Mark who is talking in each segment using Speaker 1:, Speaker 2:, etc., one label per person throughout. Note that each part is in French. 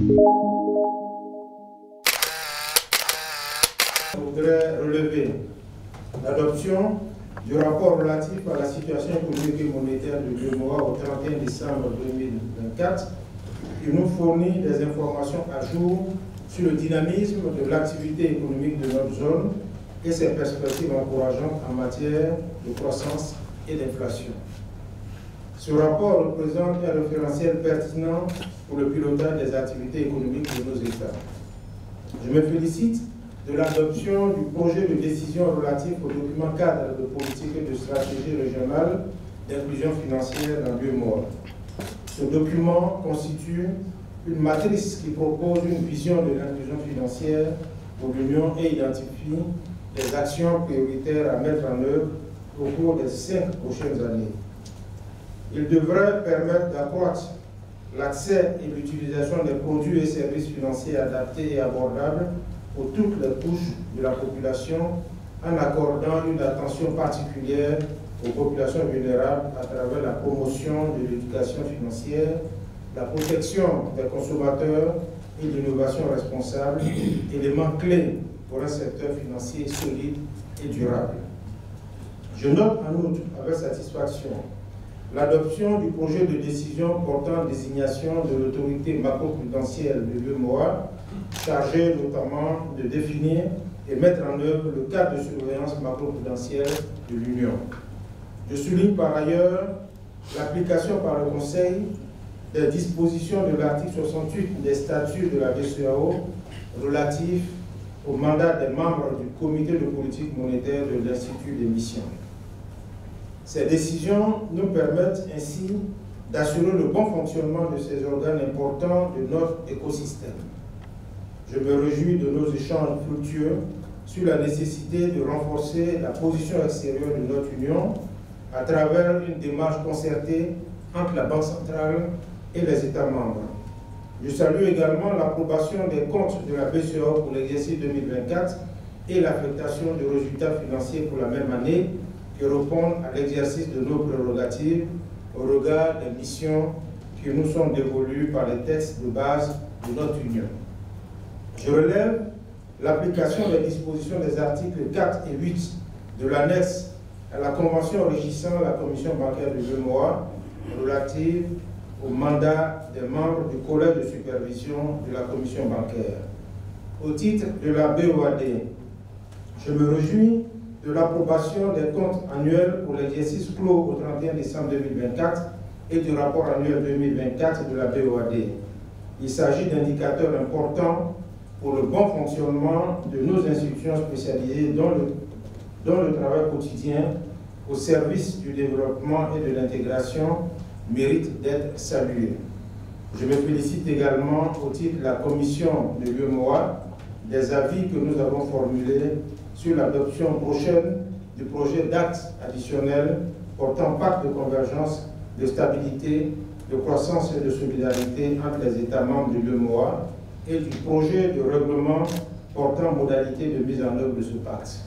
Speaker 1: Je voudrais relever l'adoption du rapport relatif à la situation économique et monétaire de l'UEMOA au 31 décembre 2024, qui nous fournit des informations à jour sur le dynamisme de l'activité économique de notre zone et ses perspectives encourageantes en matière de croissance et d'inflation. Ce rapport représente un référentiel pertinent pour le pilotage des activités économiques de nos États. Je me félicite de l'adoption du projet de décision relatif au document cadre de politique et de stratégie régionale d'inclusion financière dans l'UEMOA. Ce document constitue une matrice qui propose une vision de l'inclusion financière pour l'Union et identifie les actions prioritaires à mettre en œuvre au cours des 5 prochaines années. Il devrait permettre d'accroître l'accès et l'utilisation des produits et services financiers adaptés et abordables pour toutes les couches de la population en accordant une attention particulière aux populations vulnérables à travers la promotion de l'éducation financière, la protection des consommateurs et l'innovation responsable, éléments clés pour un secteur financier solide et durable. Je note en outre avec satisfaction l'adoption du projet de décision portant désignation de l'autorité macroprudentielle de l'UEMOA, chargée notamment de définir et mettre en œuvre le cadre de surveillance macroprudentielle de l'Union. Je souligne par ailleurs l'application par le Conseil des dispositions de l'article 68 des statuts de la BCEAO relatifs au mandat des membres du comité de politique monétaire de l'Institut d'émission. Ces décisions nous permettent ainsi d'assurer le bon fonctionnement de ces organes importants de notre écosystème. Je me réjouis de nos échanges fructueux sur la nécessité de renforcer la position extérieure de notre Union à travers une démarche concertée entre la Banque centrale et les États membres. Je salue également l'approbation des comptes de la BCEAO pour l'exercice 2024 et l'affectation de résultats financiers pour la même année qui répondent à l'exercice de nos prérogatives au regard des missions qui nous sont dévolues par les textes de base de notre Union. Je relève l'application des dispositions des articles 4 et 8 de l'annexe à la Convention régissant la Commission bancaire de l'UEMOA relative au mandat des membres du Collège de supervision de la Commission bancaire. Au titre de la BOAD, je me réjouis de l'approbation des comptes annuels pour l'exercice clos au 31 décembre 2024 et du rapport annuel 2024 de la BOAD. Il s'agit d'indicateurs importants pour le bon fonctionnement de nos institutions spécialisées dont le travail quotidien au service du développement et de l'intégration mérite d'être salué. Je me félicite également au titre de la commission de l'UEMOA des avis que nous avons formulés sur l'adoption prochaine du projet d'acte additionnel portant pacte de convergence, de stabilité, de croissance et de solidarité entre les États membres de l'UEMOA et du projet de règlement portant modalité de mise en œuvre de ce pacte.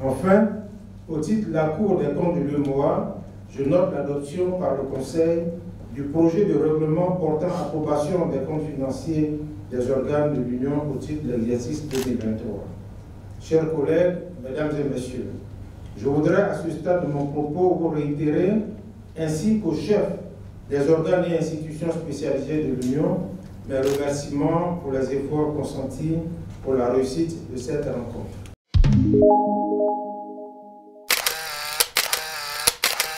Speaker 1: Enfin, au titre de la Cour des comptes de l'UEMOA, je note l'adoption par le Conseil du projet de règlement portant approbation des comptes financiers des organes de l'Union au titre de l'exercice 2023. Chers collègues, mesdames et messieurs, je voudrais à ce stade de mon propos vous réitérer, ainsi qu'aux chefs des organes et institutions spécialisées de l'Union, mes remerciements pour les efforts consentis pour la réussite de cette rencontre.